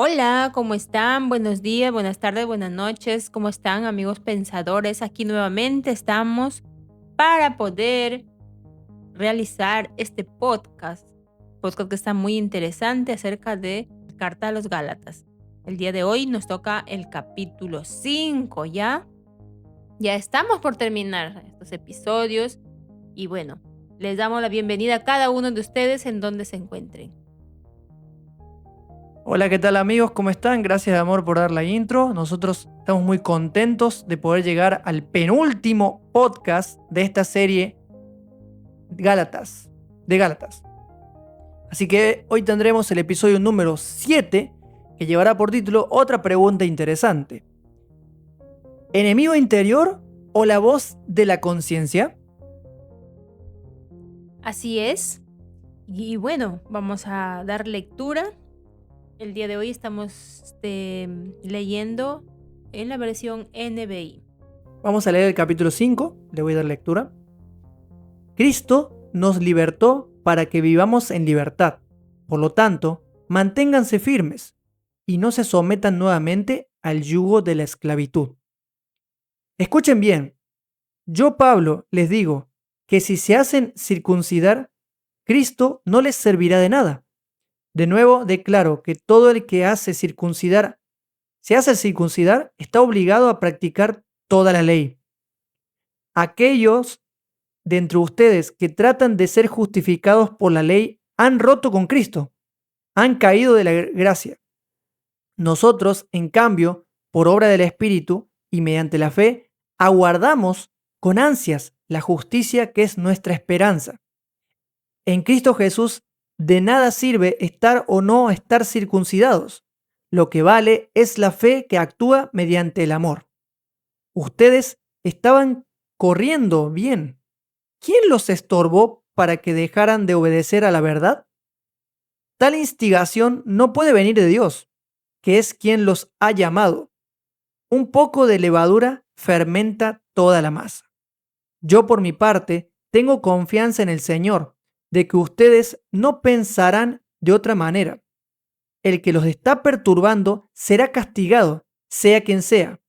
Hola, ¿cómo están? Buenos días, buenas tardes, buenas noches. ¿Cómo están, amigos pensadores? Aquí nuevamente estamos para poder realizar este podcast que está muy interesante acerca de la Carta a los Gálatas. El día de hoy nos toca el capítulo 5, ¿ya? Ya estamos por terminar estos episodios y bueno, les damos la bienvenida a cada uno de ustedes en donde se encuentren. Hola, ¿qué tal amigos? ¿Cómo están? Gracias amor por dar la intro. Nosotros estamos muy contentos de poder llegar al penúltimo podcast de esta serie Gálatas, de Gálatas. Así que hoy tendremos el episodio número 7 que llevará por título otra pregunta interesante. ¿Enemigo interior o la voz de la conciencia? Así es. Y bueno, vamos a dar lectura. El día de hoy estamos leyendo en la versión NBI. Vamos a leer el capítulo 5, le voy a dar lectura. Cristo nos libertó para que vivamos en libertad. Por lo tanto, manténganse firmes y no se sometan nuevamente al yugo de la esclavitud. Escuchen bien, yo Pablo les digo que si se hacen circuncidar, Cristo no les servirá de nada. De nuevo declaro que todo el que se hace circuncidar, está obligado a practicar toda la ley. Aquellos de entre ustedes que tratan de ser justificados por la ley han roto con Cristo, han caído de la gracia. Nosotros, en cambio, por obra del Espíritu y mediante la fe, aguardamos con ansias la justicia que es nuestra esperanza. En Cristo Jesús, de nada sirve estar o no estar circuncidados. Lo que vale es la fe que actúa mediante el amor. Ustedes estaban corriendo bien. ¿Quién los estorbó para que dejaran de obedecer a la verdad? Tal instigación no puede venir de Dios, que es quien los ha llamado. Un poco de levadura fermenta toda la masa. Yo por mi parte tengo confianza en el Señor, de que ustedes no pensarán de otra manera. El que los está perturbando será castigado, sea quien sea.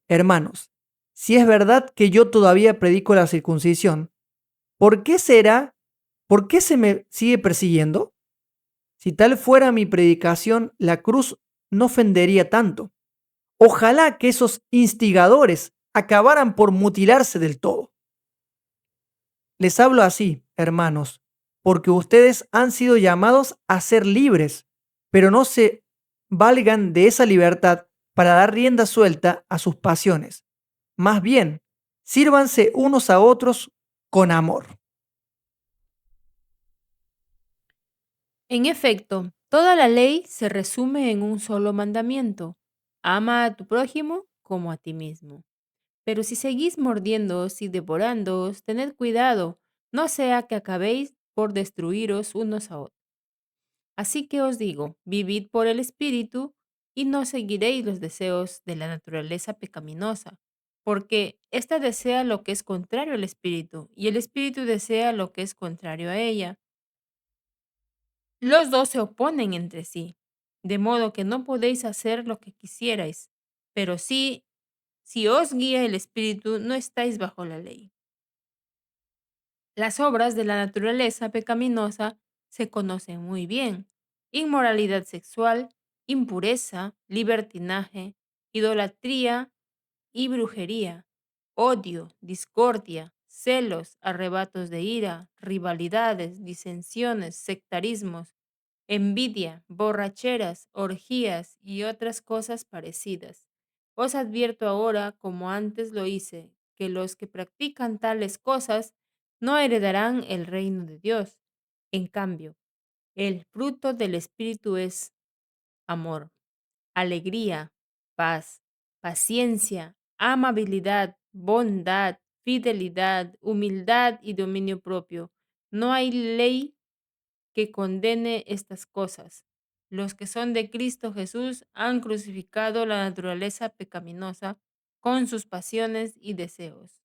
Hermanos, si es verdad que yo todavía predico la circuncisión, ¿por qué será? ¿Por qué se me sigue persiguiendo? Si tal fuera mi predicación, la cruz no ofendería tanto. Ojalá que esos instigadores acabaran por mutilarse del todo. Les hablo así, hermanos, porque ustedes han sido llamados a ser libres, pero no se valgan de esa libertad para dar rienda suelta a sus pasiones. Más bien, sírvanse unos a otros con amor. En efecto, toda la ley se resume en un solo mandamiento: ama a tu prójimo como a ti mismo. Pero si seguís mordiéndoos y devorándoos, tened cuidado, no sea que acabéis por destruiros unos a otros. Así que os digo, vivid por el Espíritu y no seguiréis los deseos de la naturaleza pecaminosa, porque ésta desea lo que es contrario al Espíritu y el Espíritu desea lo que es contrario a ella. Los dos se oponen entre sí, de modo que no podéis hacer lo que quisierais, pero si os guía el Espíritu, no estáis bajo la ley. Las obras de la naturaleza pecaminosa se conocen muy bien: inmoralidad sexual, impureza, libertinaje, idolatría y brujería, odio, discordia, celos, arrebatos de ira, rivalidades, disensiones, sectarismos, envidia, borracheras, orgías y otras cosas parecidas. Os advierto ahora, como antes lo hice, que los que practican tales cosas no heredarán el reino de Dios. En cambio, el fruto del Espíritu es amor, alegría, paz, paciencia, amabilidad, bondad, fidelidad, humildad y dominio propio. No hay ley que condene estas cosas. Los que son de Cristo Jesús han crucificado la naturaleza pecaminosa con sus pasiones y deseos.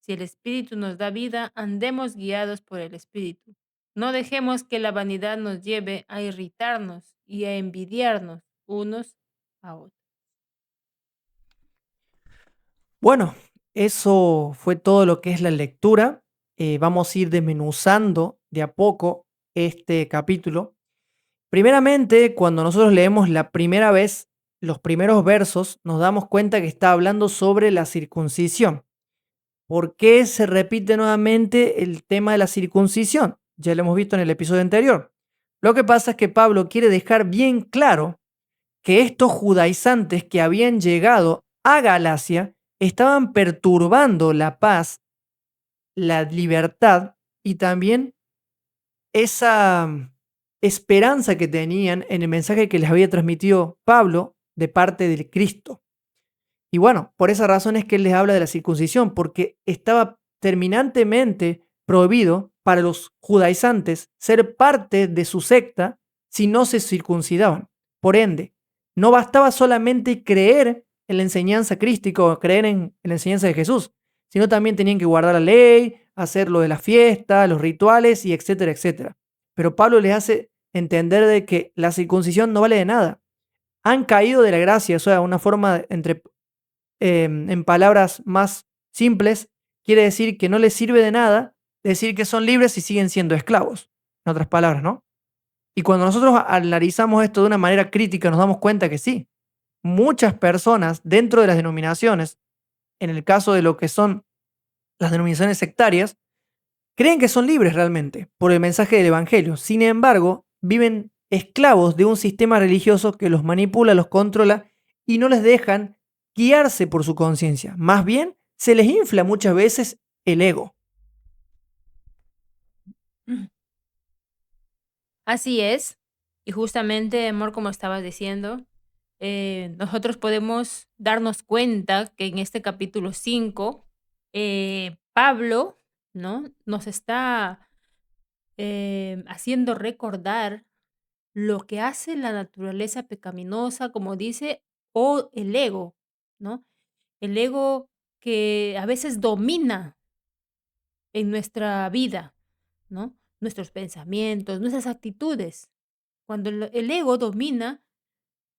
Si el Espíritu nos da vida, andemos guiados por el Espíritu. No dejemos que la vanidad nos lleve a irritarnos y a envidiarnos unos a otros. Bueno, eso fue todo lo que es la lectura. Vamos a ir desmenuzando de a poco este capítulo. Primeramente, cuando nosotros leemos la primera vez los primeros versos, nos damos cuenta que está hablando sobre la circuncisión. ¿Por qué se repite nuevamente el tema de la circuncisión? Ya lo hemos visto en el episodio anterior. Lo que pasa es que Pablo quiere dejar bien claro que estos judaizantes que habían llegado a Galacia estaban perturbando la paz, la libertad y también esa esperanza que tenían en el mensaje que les había transmitido Pablo de parte del Cristo. Y bueno, por esa razón es que él les habla de la circuncisión, porque estaba terminantemente prohibido para los judaizantes ser parte de su secta si no se circuncidaban. Por ende, no bastaba solamente creer en la enseñanza crística o creer en la enseñanza de Jesús, sino también tenían que guardar la ley, hacer lo de la fiesta, los rituales y etcétera, etcétera. Pero Pablo les hace entender de que la circuncisión no vale de nada. Han caído de la gracia, o sea, una forma entre en palabras más simples, quiere decir que no les sirve de nada decir que son libres y siguen siendo esclavos. En otras palabras, ¿no? Y cuando nosotros analizamos esto de una manera crítica, nos damos cuenta que sí, muchas personas dentro de las denominaciones, en el caso de lo que son las denominaciones sectarias, creen que son libres realmente por el mensaje del Evangelio. Sin embargo, viven esclavos de un sistema religioso que los manipula, los controla y no les dejan guiarse por su conciencia. Más bien, se les infla muchas veces el ego. Así es. Y justamente, amor, como estabas diciendo, nosotros podemos darnos cuenta que en este capítulo 5, Pablo, ¿no? Nos está haciendo recordar lo que hace la naturaleza pecaminosa, como dice, o el ego, ¿no? El ego que a veces domina en nuestra vida, ¿no? Nuestros pensamientos, nuestras actitudes. Cuando el ego domina,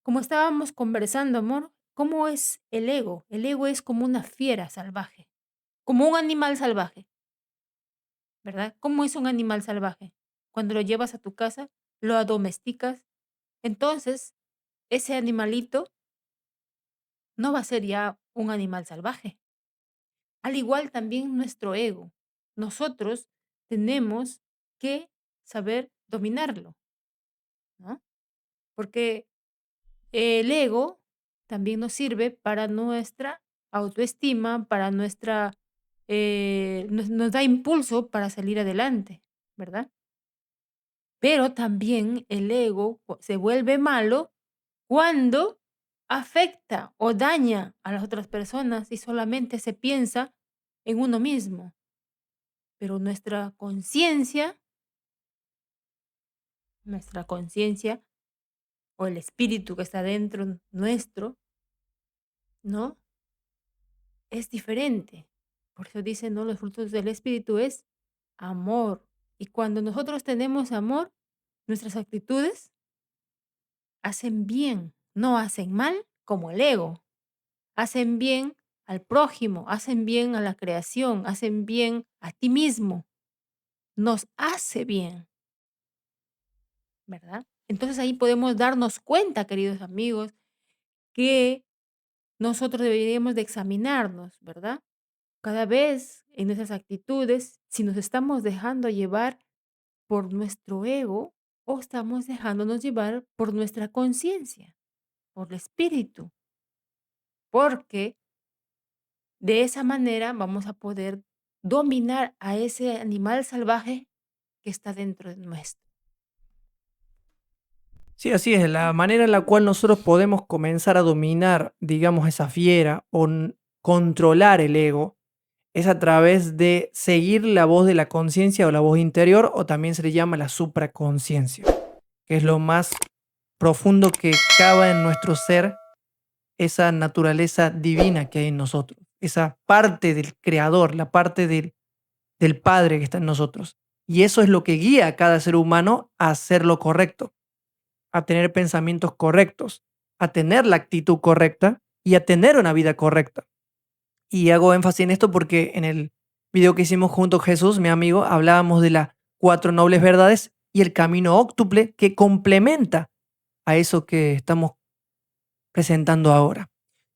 como estábamos conversando, amor, ¿cómo es el ego? El ego es como una fiera salvaje, como un animal salvaje, ¿verdad? ¿Cómo es un animal salvaje? Cuando lo llevas a tu casa, lo adomesticas, entonces ese animalito no va a ser ya un animal salvaje. Al igual también nuestro ego. Nosotros tenemos que saber dominarlo, ¿no? Porque el ego también nos sirve para nuestra autoestima, para nuestra, nos da impulso para salir adelante, ¿verdad? Pero también el ego se vuelve malo cuando afecta o daña a las otras personas y solamente se piensa en uno mismo. Pero nuestra conciencia o el espíritu que está dentro nuestro, ¿no? Es diferente. Por eso dicen, ¿no? Los frutos del espíritu es amor. Y cuando nosotros tenemos amor, nuestras actitudes hacen bien, no hacen mal como el ego. Hacen bien al prójimo, hacen bien a la creación, hacen bien a ti mismo. Nos hace bien, ¿verdad? Entonces ahí podemos darnos cuenta, queridos amigos, que nosotros deberíamos de examinarnos, ¿verdad? Cada vez en nuestras actitudes, si nos estamos dejando llevar por nuestro ego o estamos dejándonos llevar por nuestra conciencia, por el espíritu, porque de esa manera vamos a poder dominar a ese animal salvaje que está dentro de nuestro. Sí, así es. La manera en la cual nosotros podemos comenzar a dominar, digamos, esa fiera o controlar el ego es a través de seguir la voz de la conciencia o la voz interior, o también se le llama la supraconciencia, que es lo más profundo que cabe en nuestro ser, esa naturaleza divina que hay en nosotros, esa parte del creador, la parte del Padre que está en nosotros. Y eso es lo que guía a cada ser humano a hacer lo correcto, a tener pensamientos correctos. a tener la actitud correcta y a tener una vida correcta. Y hago énfasis en esto porque en el video que hicimos junto a Jesús, mi amigo, hablábamos de las 4 nobles verdades y el camino óctuple que complementa a eso que estamos presentando ahora.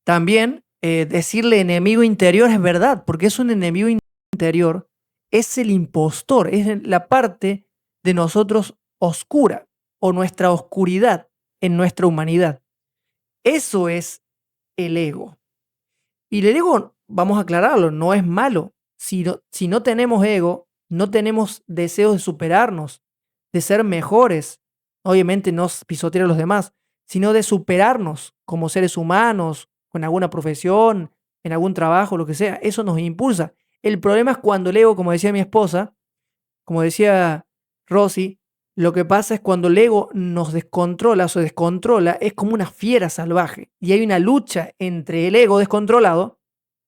También decirle enemigo interior es verdad, porque es un enemigo interior, es el impostor, es la parte de nosotros oscura o nuestra oscuridad en nuestra humanidad. Eso es el ego. Y el ego, vamos a aclararlo, no es malo. Si no tenemos ego, no tenemos deseos de superarnos, de ser mejores, obviamente no pisotear a los demás, sino de superarnos como seres humanos, con alguna profesión, en algún trabajo, lo que sea. Eso nos impulsa. El problema es cuando el ego, como decía mi esposa, como decía Rosy, lo que pasa es cuando el ego nos descontrola o se descontrola, es como una fiera salvaje. Y hay una lucha entre el ego descontrolado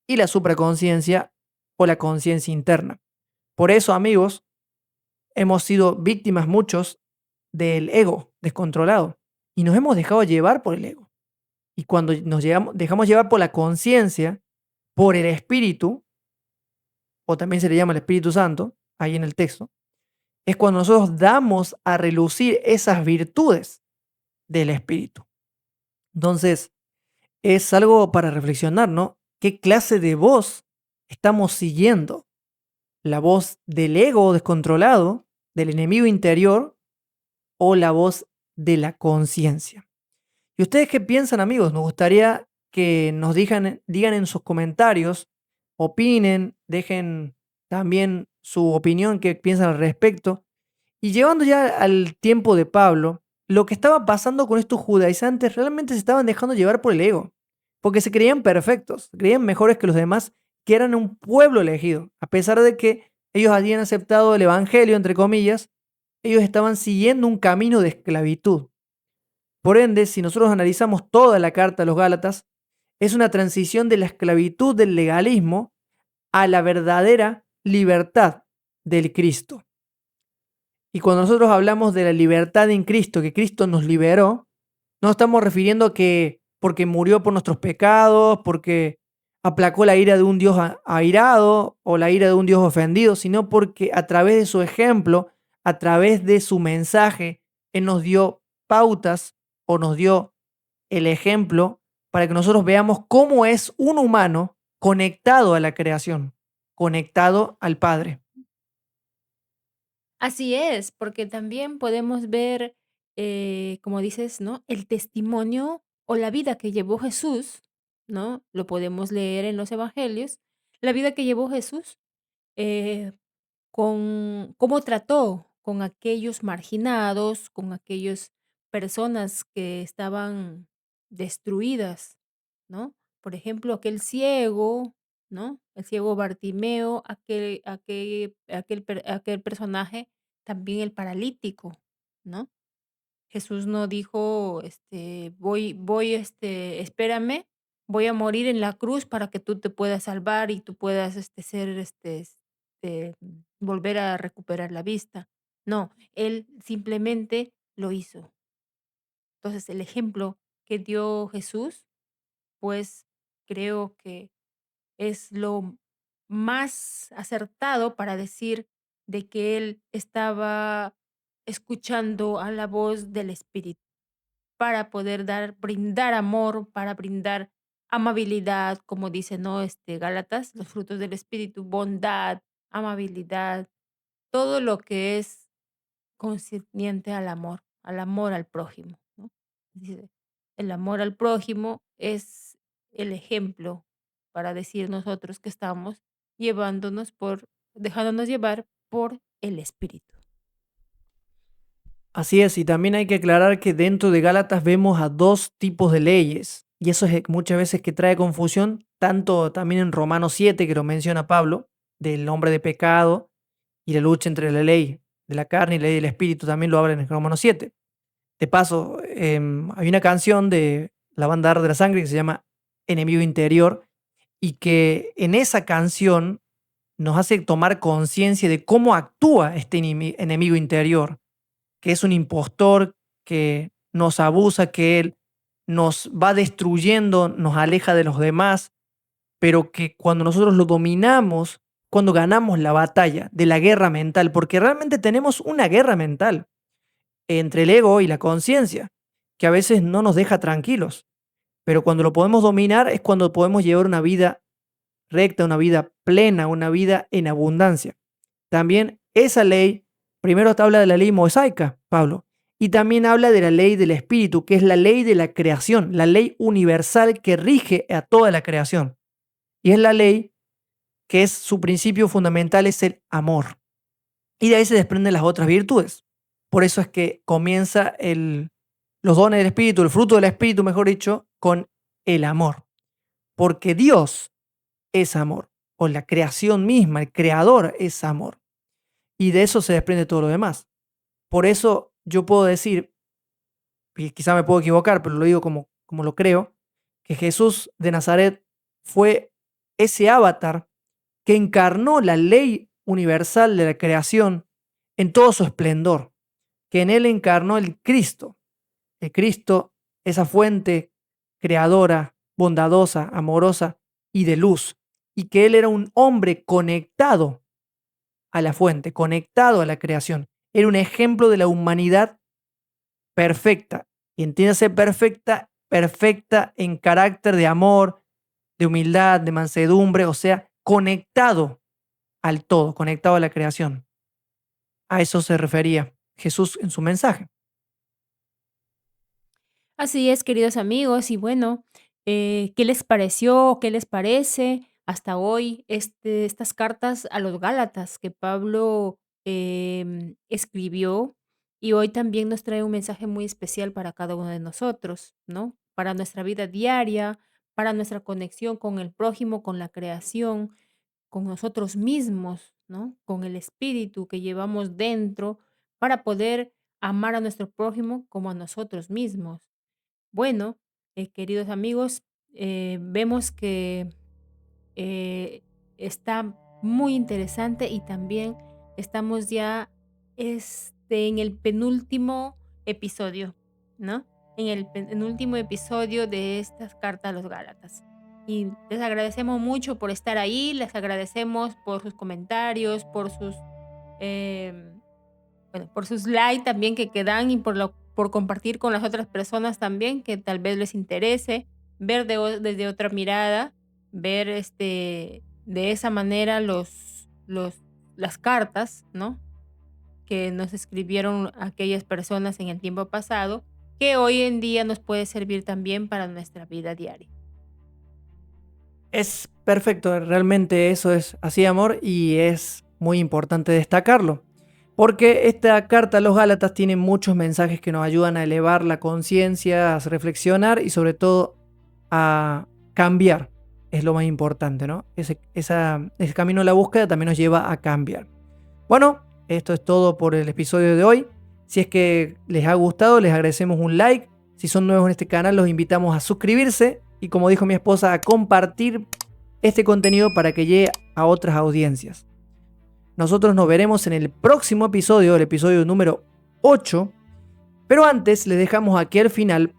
y la supraconciencia o la conciencia interna. Por eso, amigos, hemos sido víctimas muchos del ego descontrolado y nos hemos dejado llevar por el ego. Y cuando dejamos llevar por la conciencia, por el espíritu, o también se le llama el Espíritu Santo, ahí en el texto, es cuando nosotros damos a relucir esas virtudes del espíritu. Entonces, es algo para reflexionar, ¿no? ¿Qué clase de voz estamos siguiendo? ¿La voz del ego descontrolado, del enemigo interior, o la voz de la conciencia? ¿Y ustedes qué piensan, amigos? Nos gustaría que nos digan en sus comentarios, opinen, dejen también su opinión, qué piensan al respecto. Y llevando ya al tiempo de Pablo, lo que estaba pasando con estos judaizantes realmente se estaban dejando llevar por el ego, porque se creían perfectos, se creían mejores que los demás, que eran un pueblo elegido. A pesar de que ellos habían aceptado el evangelio, entre comillas, ellos estaban siguiendo un camino de esclavitud. Por ende, si nosotros analizamos toda la carta a los Gálatas, es una transición de la esclavitud del legalismo a la verdadera libertad del Cristo. Y cuando nosotros hablamos de la libertad en Cristo, que Cristo nos liberó, no estamos refiriendo a que porque murió por nuestros pecados, porque aplacó la ira de un Dios airado o la ira de un Dios ofendido, sino porque a través de su ejemplo, a través de su mensaje, Él nos dio pautas o nos dio el ejemplo para que nosotros veamos cómo es un humano conectado a la creación, conectado al Padre. Así es, porque también podemos ver, como dices, ¿no? El testimonio o la vida que llevó Jesús, ¿no? Lo podemos leer en los evangelios. La vida que llevó Jesús, eh, con cómo trató con aquellos marginados, con aquellas personas que estaban destruidas, ¿no? Por ejemplo, aquel ciego, ¿no? El ciego Bartimeo, aquel personaje, también el paralítico, ¿no? Jesús no dijo, espérame, voy a morir en la cruz para que tú te puedas salvar y tú puedas, volver a recuperar la vista. No, él simplemente lo hizo. Entonces, el ejemplo que dio Jesús, pues creo que es lo más acertado para decir de que él estaba escuchando a la voz del Espíritu para poder brindar amor, para brindar amabilidad, como dice, ¿no? Gálatas, los frutos del Espíritu, bondad, amabilidad, todo lo que es concerniente al amor al prójimo, ¿no? Dice, el amor al prójimo es el ejemplo para decir nosotros que estamos dejándonos llevar por el Espíritu. Así es, y también hay que aclarar que dentro de Gálatas vemos a dos tipos de leyes, y eso es muchas veces que trae confusión, tanto también en Romanos 7, que lo menciona Pablo, del hombre de pecado y la lucha entre la ley de la carne y la ley del espíritu, también lo habla en Romanos 7. De paso, hay una canción de la banda Arde la Sangre que se llama Enemigo Interior, y que en esa canción nos hace tomar conciencia de cómo actúa este enemigo interior, que es un impostor, que nos abusa, que él nos va destruyendo, nos aleja de los demás, pero que cuando nosotros lo dominamos, cuando ganamos la batalla de la guerra mental, porque realmente tenemos una guerra mental entre el ego y la conciencia, que a veces no nos deja tranquilos, pero cuando lo podemos dominar es cuando podemos llevar una vida recta, una vida plena, una vida en abundancia. También esa ley, primero te habla de la ley mosaica, Pablo, y también habla de la ley del espíritu, que es la ley de la creación, la ley universal que rige a toda la creación. Y es la ley que es su principio fundamental, es el amor. Y de ahí se desprenden las otras virtudes. Por eso es que comienza los dones del espíritu, el fruto del espíritu, mejor dicho, con el amor. Porque Dios es amor, o la creación misma, el creador es amor. Y de eso se desprende todo lo demás. Por eso yo puedo decir, y quizá me puedo equivocar, pero lo digo como lo creo, que Jesús de Nazaret fue ese avatar que encarnó la ley universal de la creación en todo su esplendor, que en él encarnó el Cristo, esa fuente creadora, bondadosa, amorosa y de luz, y que él era un hombre conectado a la fuente, conectado a la creación. Era un ejemplo de la humanidad perfecta, y entiéndase perfecta, perfecta en carácter de amor, de humildad, de mansedumbre, o sea, conectado al todo, conectado a la creación. A eso se refería Jesús en su mensaje. Así es, queridos amigos, y bueno, ¿qué les pareció? ¿Qué les parece hasta hoy estas cartas a los Gálatas que Pablo escribió? Y hoy también nos trae un mensaje muy especial para cada uno de nosotros, ¿no? Para nuestra vida diaria, para nuestra conexión con el prójimo, con la creación, con nosotros mismos, ¿no? Con el espíritu que llevamos dentro para poder amar a nuestro prójimo como a nosotros mismos. Bueno, queridos amigos, vemos que eh, está muy interesante y también estamos ya en el penúltimo episodio, ¿no? En el penúltimo episodio de estas cartas a los Gálatas. Y les agradecemos mucho por estar ahí, les agradecemos por sus comentarios, em, por sus likes también que dan y por compartir con las otras personas también que tal vez les interese ver desde otra mirada, ver de esa manera las cartas, ¿no? Que nos escribieron aquellas personas en el tiempo pasado, que hoy en día nos puede servir también para nuestra vida diaria. Es perfecto, realmente eso es así, amor, y es muy importante destacarlo. Porque esta carta a los Gálatas tiene muchos mensajes que nos ayudan a elevar la conciencia, a reflexionar y sobre todo a cambiar. Es lo más importante, ¿no? Ese camino de la búsqueda también nos lleva a cambiar. Bueno, esto es todo por el episodio de hoy. Si es que les ha gustado, les agradecemos un like. Si son nuevos en este canal, los invitamos a suscribirse y, como dijo mi esposa, a compartir este contenido para que llegue a otras audiencias. Nosotros nos veremos en el próximo episodio, el episodio número 8. Pero antes les dejamos aquí al final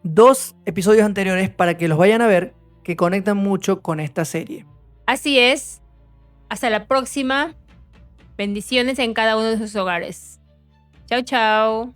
2 episodios anteriores para que los vayan a ver, que conectan mucho con esta serie. Así es. Hasta la próxima. Bendiciones en cada uno de sus hogares. Chao, chao.